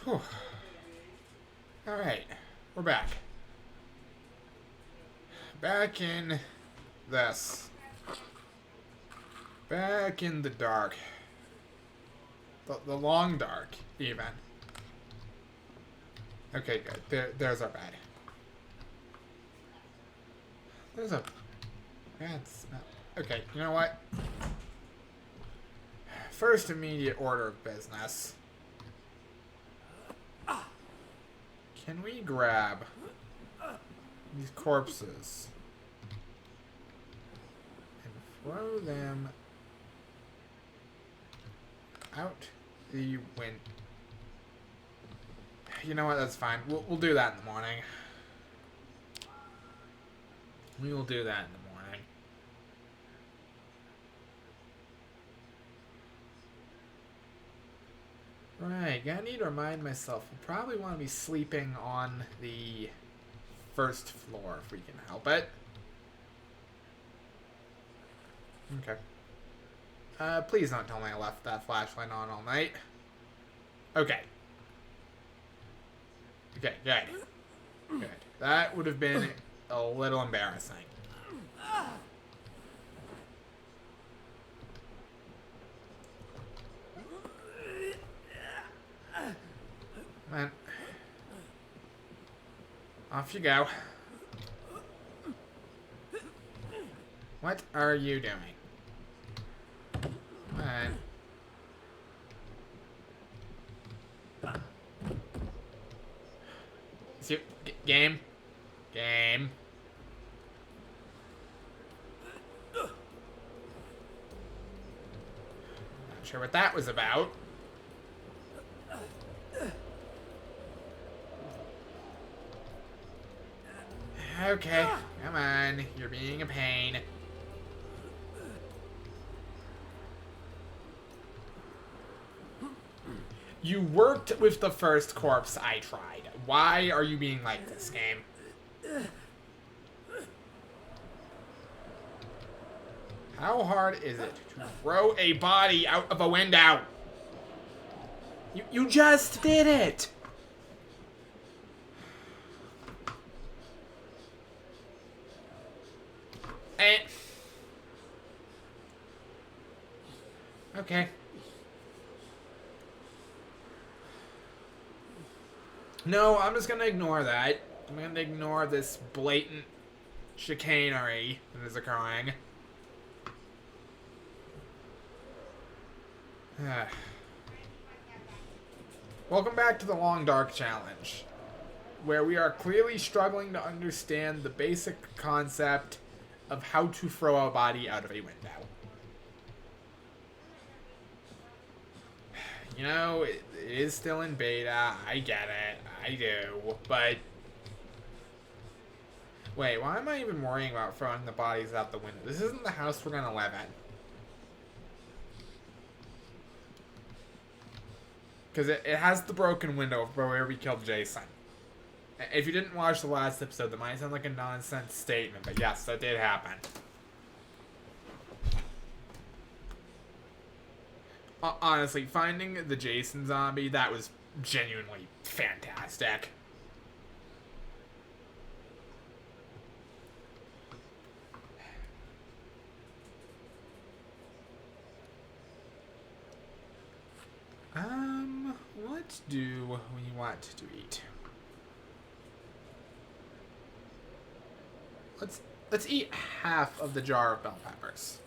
Whew. Alright, we're back. Back in this. Back in the dark. The long dark, even. Okay, good. There's our bed. There's a bad smell. Okay, you know what? First immediate order of business. Can we grab these corpses and throw them out the window? You know what? That's fine. We'll do that in the morning. We will do that in the morning. Right, gonna need to remind myself. We'll probably want to be sleeping on the first floor if we can help it. Okay. Please don't tell me I left that flashlight on all night. Okay. Okay, good. Good. That would have been a little embarrassing. Come on. Off you go. What are you doing? Come on. Game. Game. Not sure what that was about. Okay, come on. You're being a pain. You worked with the first corpse I tried. Why are you being like this, game? How hard is it to throw a body out of a window? You just did it! Okay. No, I'm just gonna ignore that. I'm gonna ignore this blatant chicanery that is occurring. Welcome back to the Long Dark Challenge, where we are clearly struggling to understand the basic concept of how to throw a body out of a window. You know, it is still in beta. I get it. I do. But wait, why am I even worrying about throwing the bodies out the window? This isn't the house we're gonna live in. Because it has the broken window where we killed Jason. If you didn't watch the last episode, that might sound like a nonsense statement, but yes, that did happen. Honestly, finding the Jason zombie, that was genuinely fantastic. What do we want to eat? Let's eat half of the jar of bell peppers.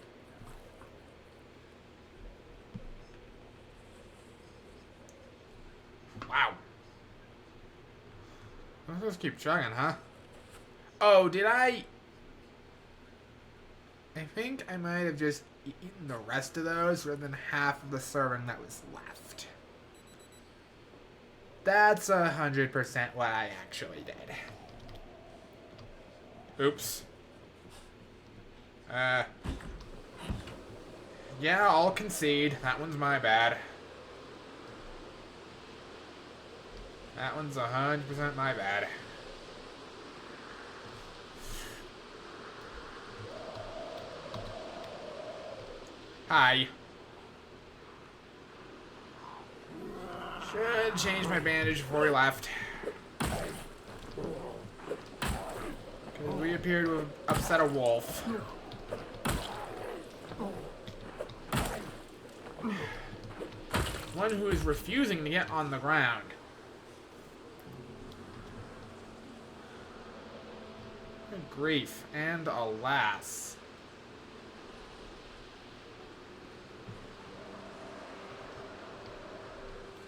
Wow. Let's just keep chugging, huh? Oh, did I think I might have just eaten the rest of those rather than half of the serving that was left. That's 100% what I actually did. Oops. Yeah, I'll concede. That one's my bad. That one's 100% my bad. Hi. Should change my bandage before we left. Because we appear to have upset a wolf. One who is refusing to get on the ground. Good grief, and alas.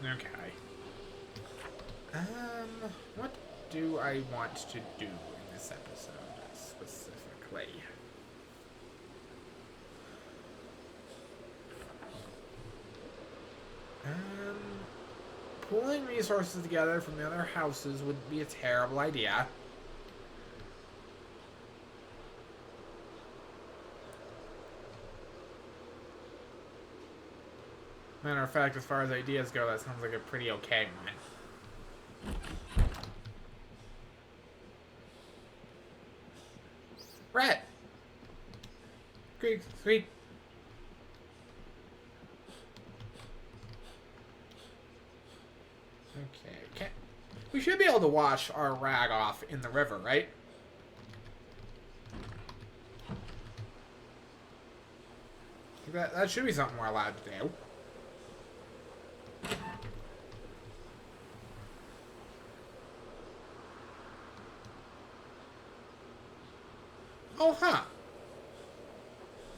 Okay. What do I want to do in this episode specifically? Pulling resources together from the other houses wouldn't be a terrible idea. Matter of fact, as far as ideas go, that sounds like a pretty okay one. Rat! Squeak, squeak. Okay, we should be able to wash our rag off in the river, right? That should be something we're allowed to do. Oh, huh.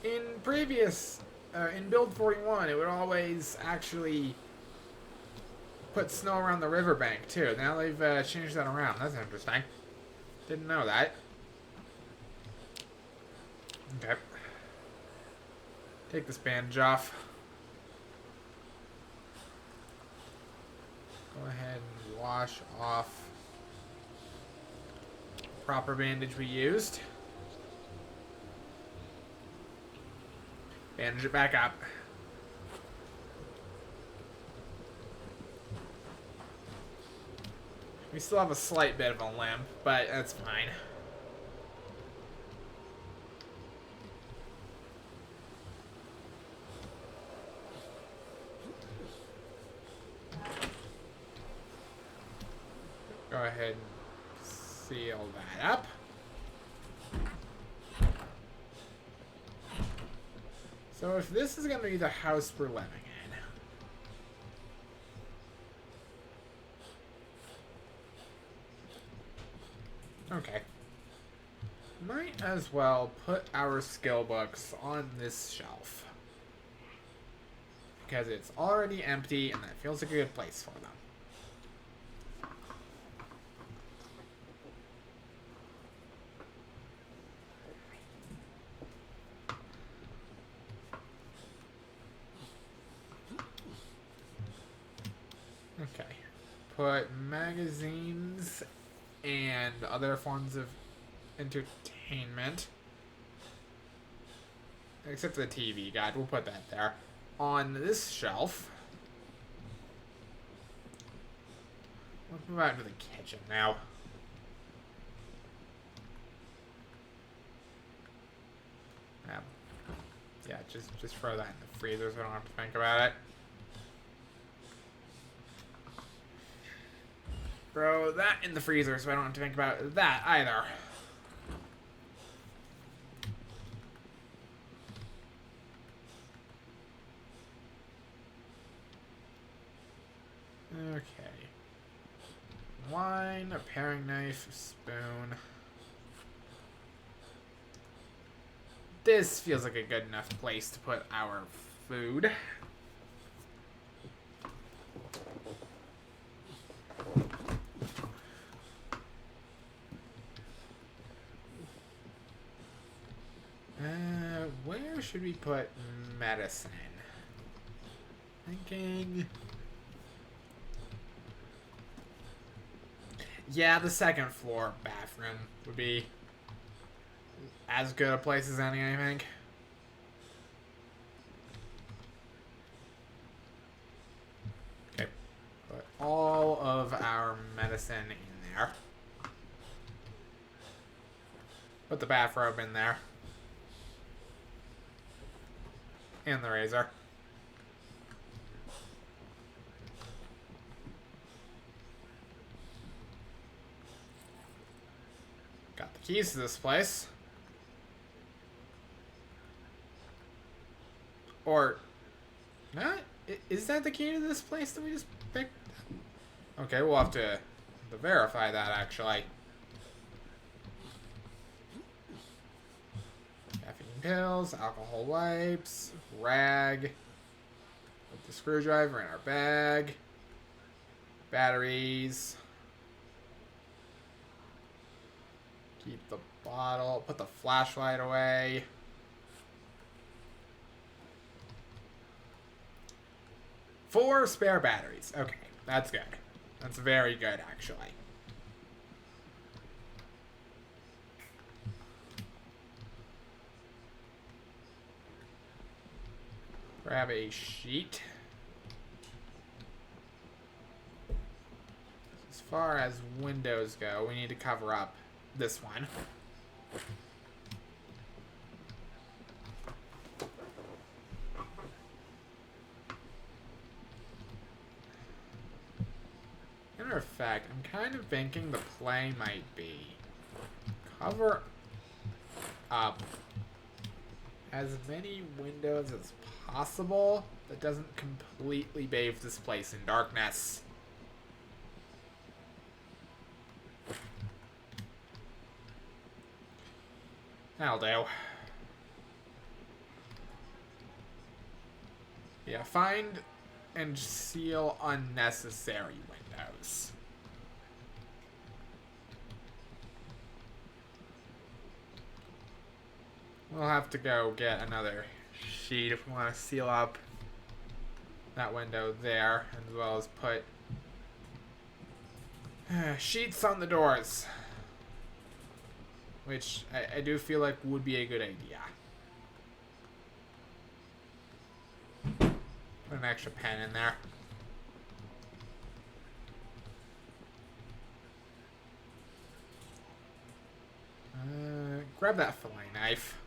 In previous, in build 41, it would always actually put snow around the riverbank, too. Now they've changed that around. That's interesting. Didn't know that. Okay. Take this bandage off. Go ahead and wash off the proper bandage we used. Bandage it back up. We still have a slight bit of a limp, but that's fine. Go ahead and seal that up. So if this is going to be the house we're living in. Okay. Might as well put our skill books on this shelf. Because it's already empty and that feels like a good place for them. Okay. Put magazines and other forms of entertainment, except for the TV guide, we'll put that there, on this shelf. Let's move out into the kitchen now. Yeah, just throw that in the freezer so I don't have to think about it. Throw that in the freezer so I don't have to think about that either. Okay. Wine, a paring knife, spoon. This feels like a good enough place to put our food. Where should we put medicine? Thinking... Yeah, the second floor bathroom would be as good a place as any, I think. Okay. Put all of our medicine in there. Put the bathrobe in there. And the razor. keys to this place. Or, not? Is that the key to this place that we just picked? Okay, we'll have to verify that, actually. Caffeine pills, alcohol wipes, rag. Put the screwdriver in our bag. Batteries. Keep the bottle. Put the flashlight away. Four spare batteries. Okay, that's good. That's very good, actually. Grab a sheet. As far as windows go, we need to cover up this one. Matter of fact, I'm kind of thinking the play might be cover up as many windows as possible that doesn't completely bathe this place in darkness. That'll do. Yeah, find and seal unnecessary windows. We'll have to go get another sheet if we want to seal up that window there, as well as put sheets on the doors, which I do feel like would be a good idea. Put an extra pen in there. Grab that fillet knife.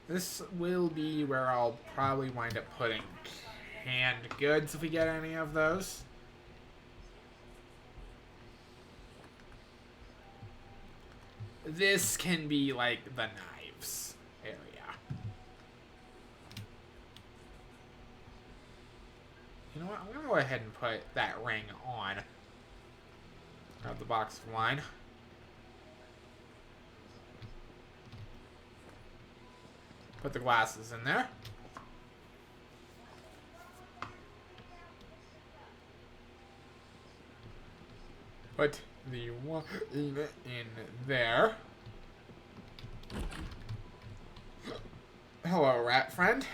This will be where I'll probably wind up putting canned goods if we get any of those. This can be like the knives area. You know what? I'm going to go ahead and put that ring on. Grab the box of wine. Put the glasses in there. Put the wine in there. Hello, rat friend.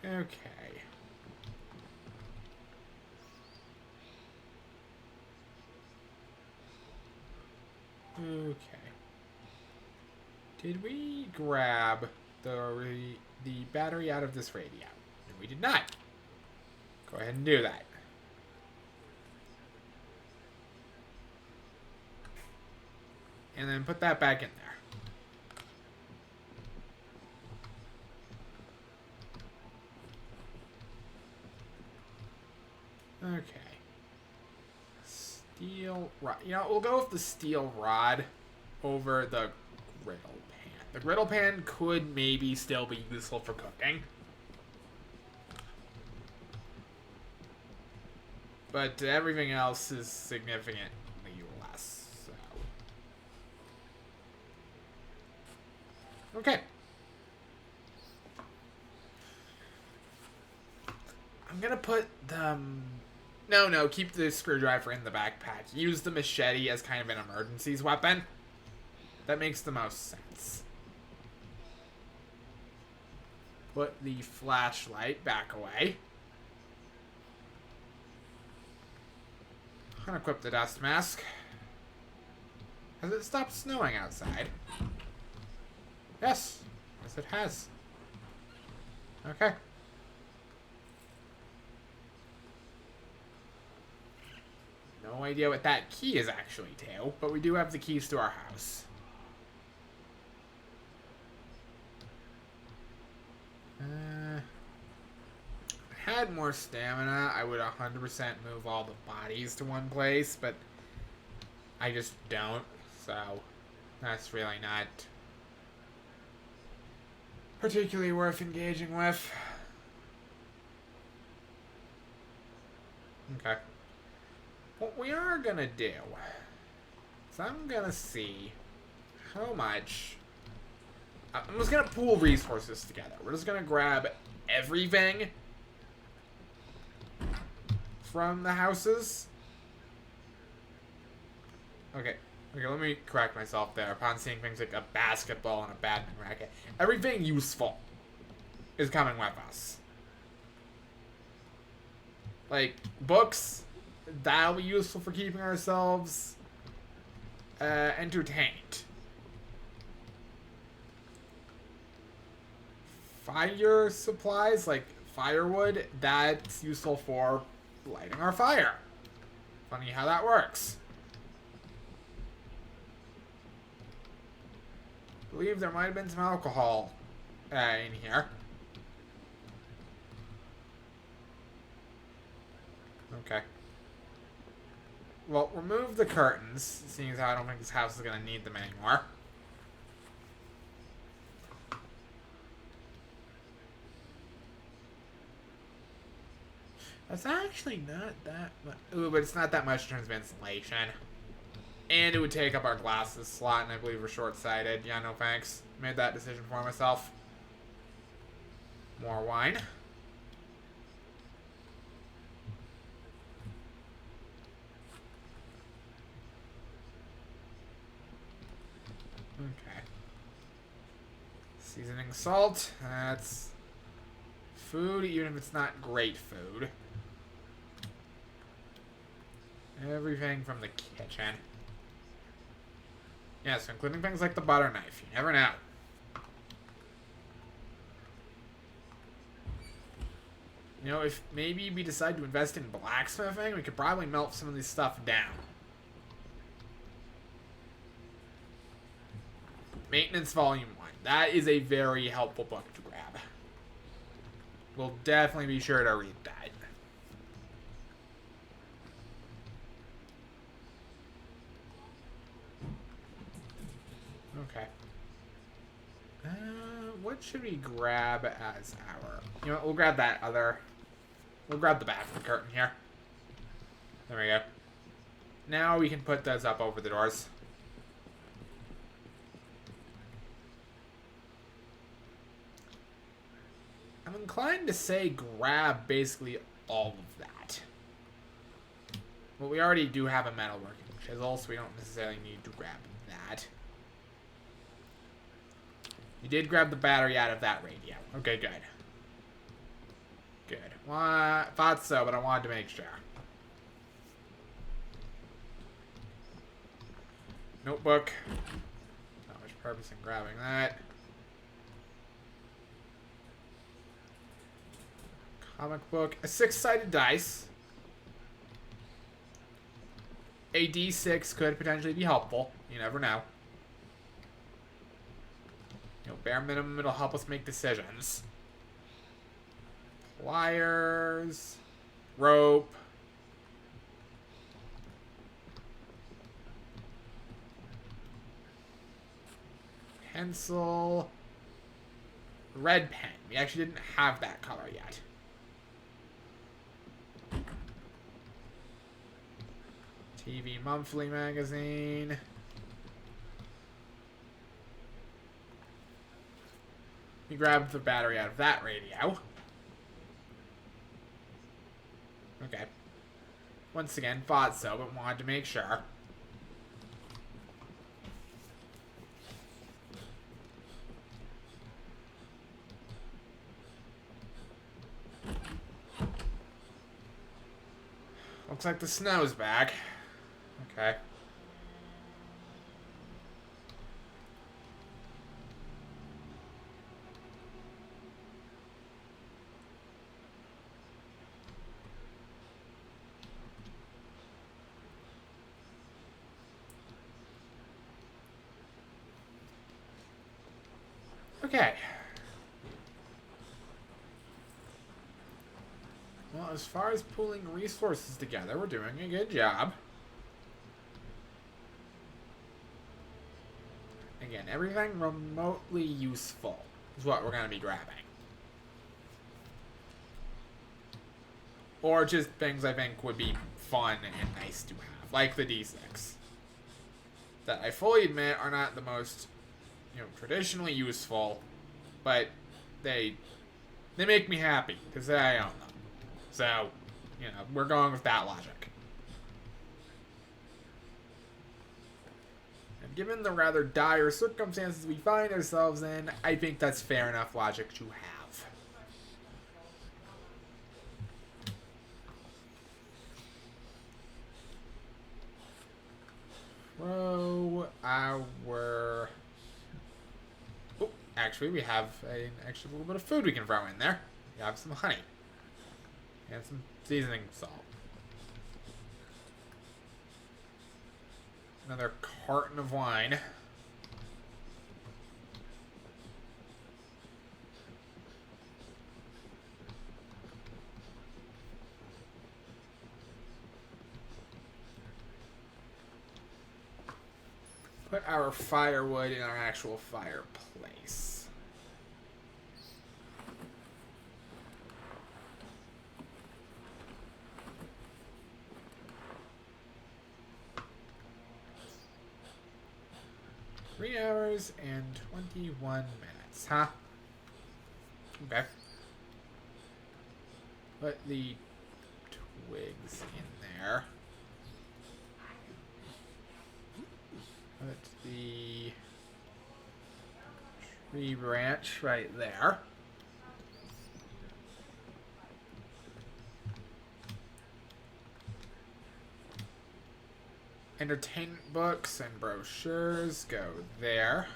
Okay. Okay. Did we grab the battery out of this radio? No, we did not. Go ahead and do that. And then put that back in there. Okay. Steel rod. You know, we'll go with the steel rod over the griddle pan. The griddle pan could maybe still be useful for cooking. But everything else is significantly less. So. Okay. I'm gonna put the... No, keep the screwdriver in the backpack. Use the machete as kind of an emergencies weapon. That makes the most sense. Put the flashlight back away. Unequip the dust mask. Has it stopped snowing outside? Yes. Yes, it has. Okay. No idea what that key is actually to, but we do have the keys to our house. had more stamina, I would 100% move all the bodies to one place, but I just don't, so that's really not particularly worth engaging with. Okay. What we are gonna do is I'm gonna see how much. I'm just gonna pool resources together. We're just gonna grab everything from the houses. Okay, let me correct myself there. Upon seeing things like a basketball and a badminton racket, everything useful is coming with us. Like, books, that'll be useful for keeping ourselves entertained. Fire supplies, like firewood, that's useful for lighting our fire. Funny how that works. I believe there might have been some alcohol in here. Okay. Well, remove the curtains, seeing as how I don't think this house is going to need them anymore. That's actually not that much. Ooh, but it's not that much in terms of insulation. And it would take up our glasses slot, and I believe we're short-sighted. Yeah, no thanks. Made that decision for myself. More wine. Okay. Seasoning salt. That's food, even if it's not great food. Everything from the kitchen. Yes, including things like the butter knife. You never know. You know, if maybe we decide to invest in blacksmithing, we could probably melt some of this stuff down. Maintenance Volume 1. That is a very helpful book to grab. We'll definitely be sure to read that. Okay. What should we grab as our... You know what, we'll grab that other... We'll grab the back of the curtain here. There we go. Now we can put those up over the doors. I'm inclined to say grab basically all of that. Well, we already do have a metalworking chisel, so we don't necessarily need to grab that. You did grab the battery out of that radio. Okay, good. Good. Well, I thought so, but I wanted to make sure. Notebook. Not much purpose in grabbing that. Comic book. A 6-sided dice. A D6 could potentially be helpful. You never know. You know, bare minimum, it'll help us make decisions. Pliers. Rope. Pencil. Red pen. We actually didn't have that color yet. TV Monthly magazine. We grabbed the battery out of that radio. Okay. Once again, thought so, but wanted to make sure. Looks like the snow's back. Okay. Okay. Well, as far as pooling resources together, we're doing a good job. Again, everything remotely useful is what we're going to be grabbing. Or just things I think would be fun and nice to have, like the D6. That I fully admit are not the most, traditionally useful, but they make me happy because I own them. So, we're going with that logic. And given the rather dire circumstances we find ourselves in, I think that's fair enough logic to have. Throw our... Oh, actually, we have an extra little bit of food we can throw in there. We have some honey. And some seasoning salt. Another carton of wine. Put our firewood in our actual fireplace. Three hours and 21 minutes, huh? Okay. Put the twigs in there. Put the tree branch right there. Entertainment books and brochures go there.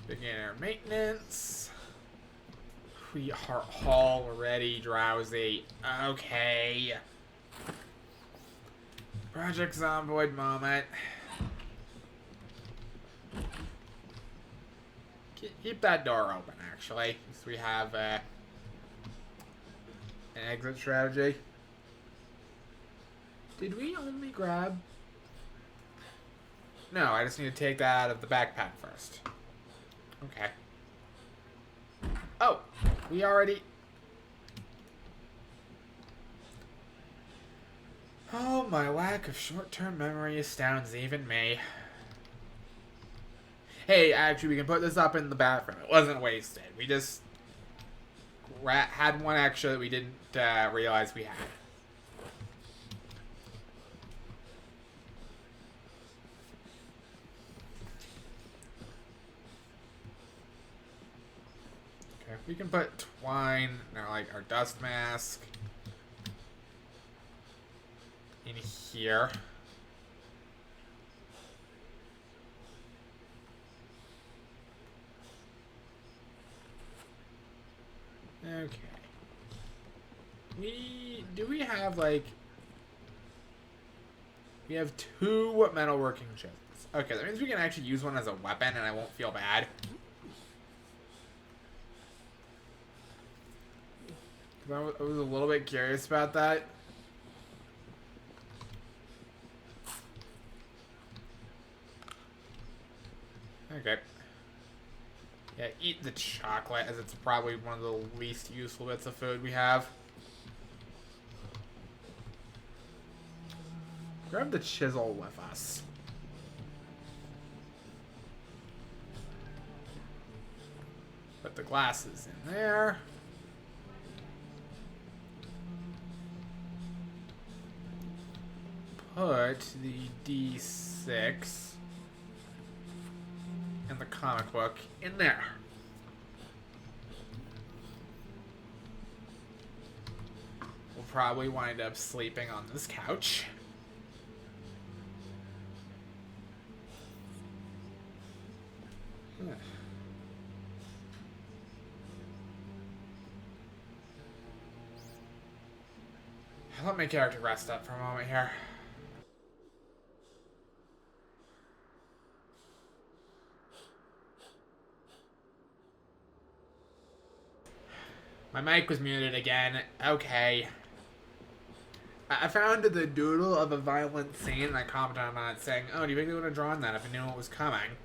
Beginner maintenance. We are already drowsy. Okay. Project Zomboid moment. Keep that door open, actually. So we have an exit strategy. Did we only grab... No, I just need to take that out of the backpack first. Okay. Oh, we already... Oh, my lack of short-term memory astounds even me. Hey, actually, we can put this up in the bathroom. It wasn't wasted. We just had one extra that we didn't realize we had. Okay, we can put twine, our dust mask in here. Okay. We have we have 2 metalworking chips. Okay, that means we can actually use one as a weapon and I won't feel bad. I was a little bit curious about that. Okay. Yeah, eat the chocolate, as it's probably one of the least useful bits of food we have. Grab the chisel with us. Put the glasses in there. Put the D6 and the comic book in there. We'll probably wind up sleeping on this couch. Let my character rest up for a moment here. My mic was muted again. Okay. I found the doodle of a violent scene and I commented on it saying, oh, do you think they would have drawn that if I knew what was coming?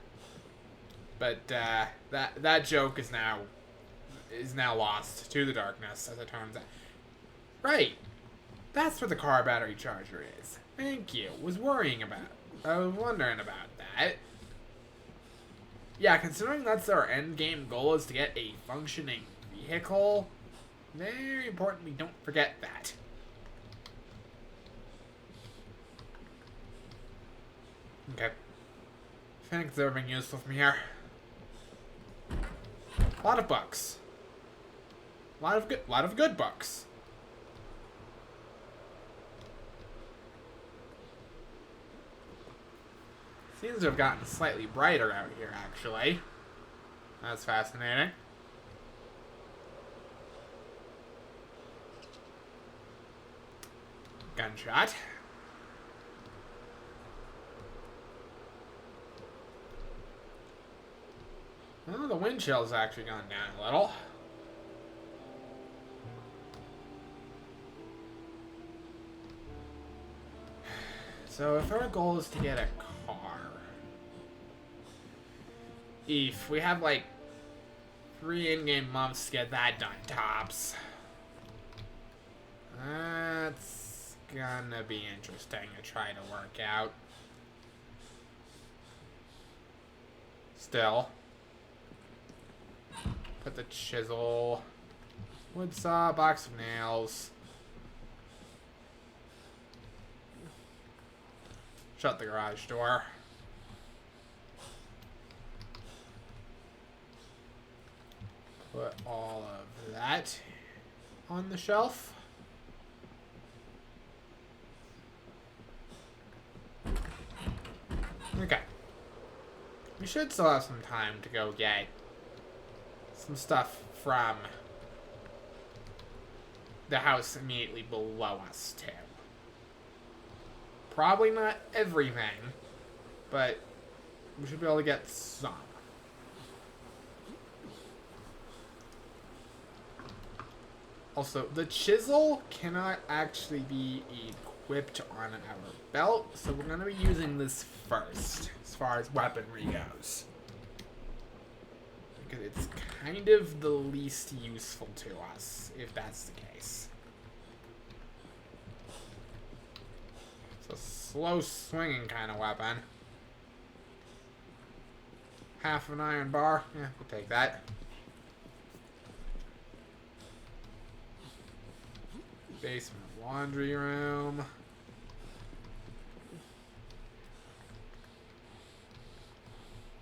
But that joke is now lost to the darkness, as it turns out. Right. That's what the car battery charger is. Thank you. I was wondering about that. Yeah, considering that's our end game goal is to get a functioning vehicle, very important we don't forget that. Okay. Thanks for being useful for me here. A lot of books. A lot of good books. Seems to have gotten slightly brighter out here, actually. That's fascinating. Gunshot. Well, the wind chill's actually gone down a little. So if our goal is to get a car, if we have like 3 in-game months to get that done, tops. That's gonna be interesting to try to work out. Still. Put the chisel, wood saw, box of nails. Shut the garage door. Put all of that on the shelf. Okay. We should still have some time to go get some stuff from the house immediately below us, too. Probably not everything, but we should be able to get some. Also, the chisel cannot actually be equipped on our belt, so we're going to be using this first, as far as weaponry goes. Because it's kind of the least useful to us, if that's the case. It's a slow swinging kind of weapon. Half an iron bar. Yeah, we'll take that. Basement laundry room.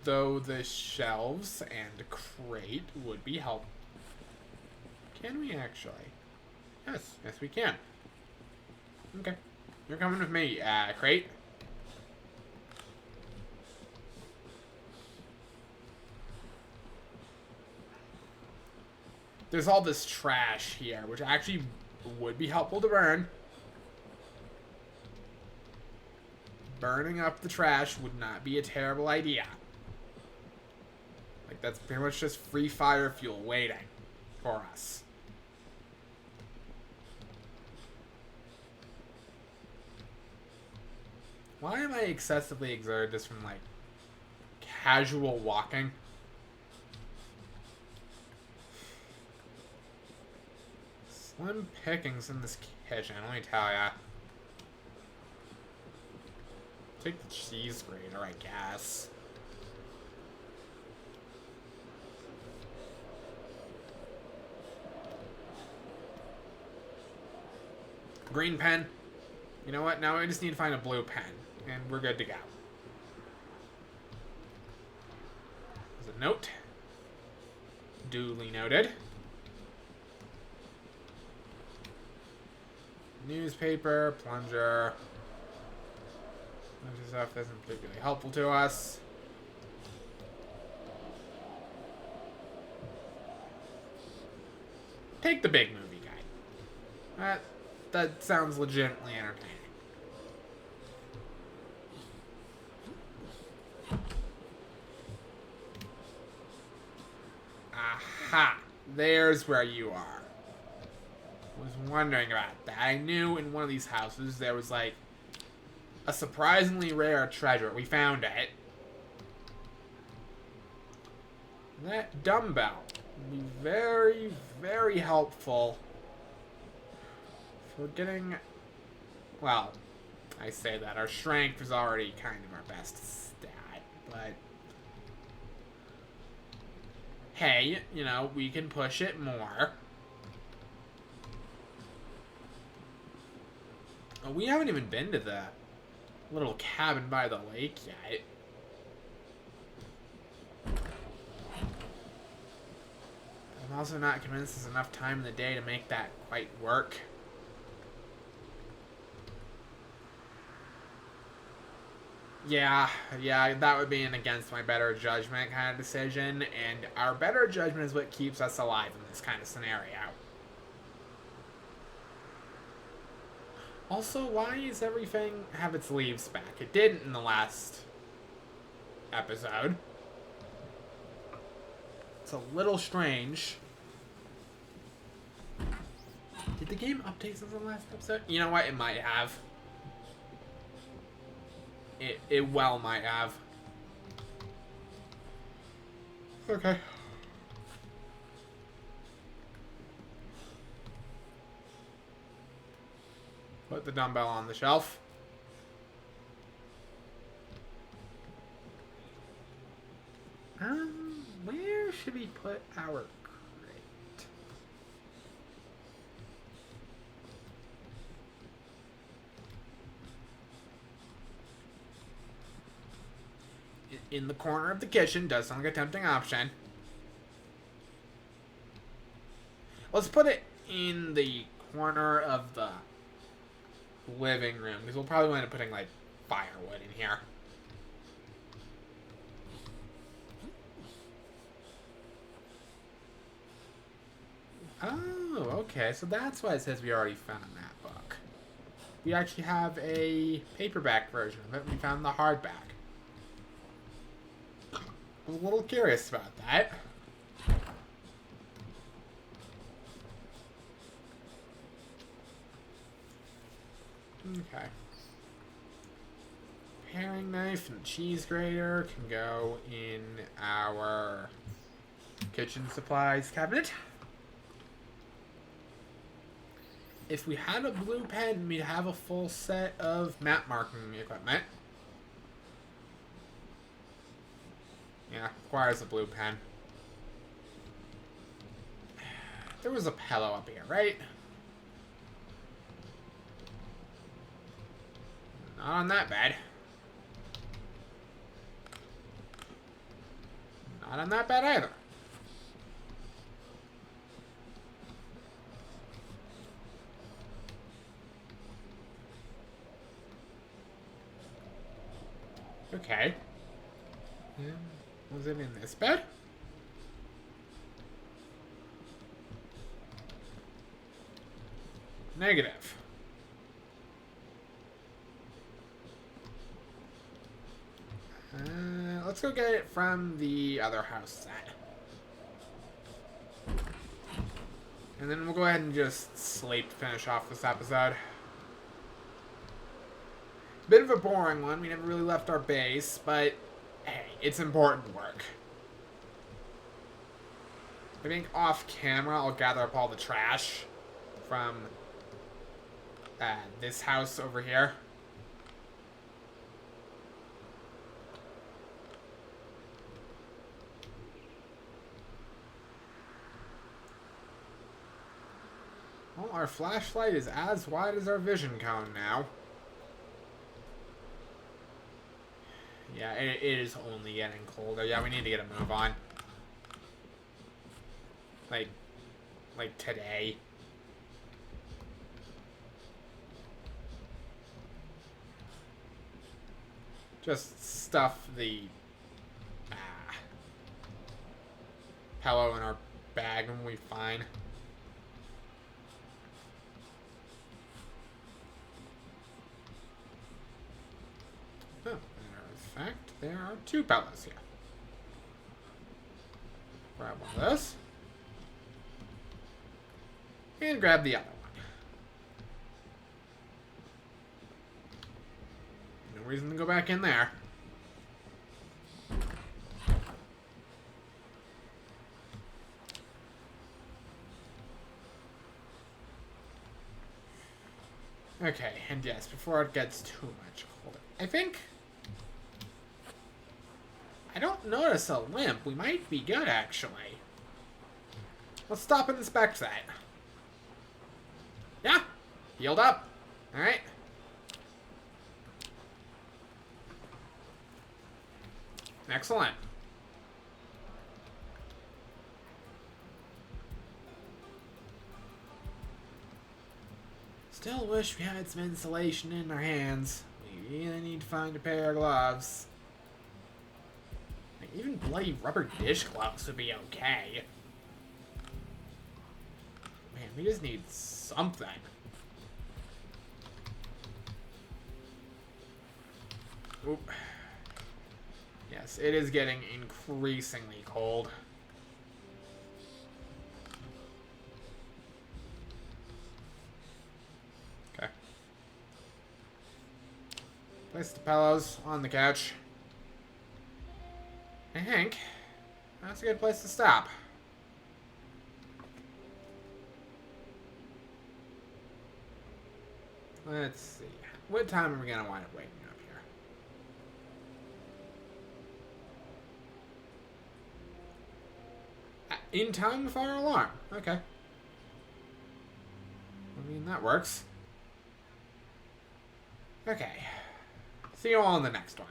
Though the shelves and crate would be helpful. Can we actually? Yes, yes we can. Okay. You're coming with me, crate. There's all this trash here, which actually would be helpful to burn. Burning up the trash would not be a terrible idea. Like, that's pretty much just free fire fuel waiting for us. Why am I excessively exerted just from, like, casual walking? Slim pickings in this kitchen, let me tell ya. Take the cheese grater, I guess. Green pen. You know what? Now I just need to find a blue pen. And we're good to go. There's a note. Duly noted. Newspaper, plunger. Bunch of stuff isn't particularly helpful to us. Take the big movie guide. That sounds legitimately entertaining. Aha! There's where you are. Was wondering about that. I knew in one of these houses there was like a surprisingly rare treasure. We found it. That dumbbell would be very, very helpful for getting... Well, I say that. Our strength is already kind of our best stat, but... Hey, you know, we can push it more. Oh, we haven't even been to the little cabin by the lake yet. I'm also not convinced there's enough time in the day to make that quite work. Yeah, that would be an against my better judgment kind of decision, and our better judgment is what keeps us alive in this kind of scenario. Also, why does everything have its leaves back? It didn't in the last episode. It's a little strange. Did the game update since the last episode? You know what? It might have. It well might have. Okay. Put the dumbbell on the shelf. Where should we put our crate? In the corner of the kitchen does sound like a tempting option. Let's put it in the corner of the living room, because we'll probably wind up putting like firewood in here. Oh, okay, so that's why it says we already found that book. We actually have a paperback version of it. We found the hardback. I was a little curious about that. Okay. Paring knife and cheese grater can go in our kitchen supplies cabinet. If we had a blue pen, we'd have a full set of map marking equipment. Yeah, requires a blue pen. There was a pillow up here, right? Not on that bed. Not on that bed either. Okay. Was it in this bed? Negative. Let's go get it from the other house set. And then we'll go ahead and just sleep to finish off this episode. Bit of a boring one. We never really left our base, but hey, it's important work. I think off camera I'll gather up all the trash from this house over here. Well, our flashlight is as wide as our vision cone now. Yeah, it is only getting colder. Yeah, we need to get a move on. Like today. Just stuff the pillow in our bag and we'll be fine. Oh, in fact, there are two pillows here. Grab one of those. And grab the other one. No reason to go back in there. Okay, and yes, before it gets too much colder. I think... I don't notice a limp. We might be good, actually. Let's stop and inspect that. Yeah, healed up. Alright. Excellent. Still wish we had some insulation in our hands. We really need to find a pair of gloves. Like, even bloody rubber dish gloves would be okay. Man, we just need something. Oop. Yes, it is getting increasingly cold. Okay. Place the pillows on the couch. I think that's a good place to stop. Let's see. What time are we going to wind up waking up here? In time with our alarm. Okay. I mean, that works. Okay. See you all in the next one.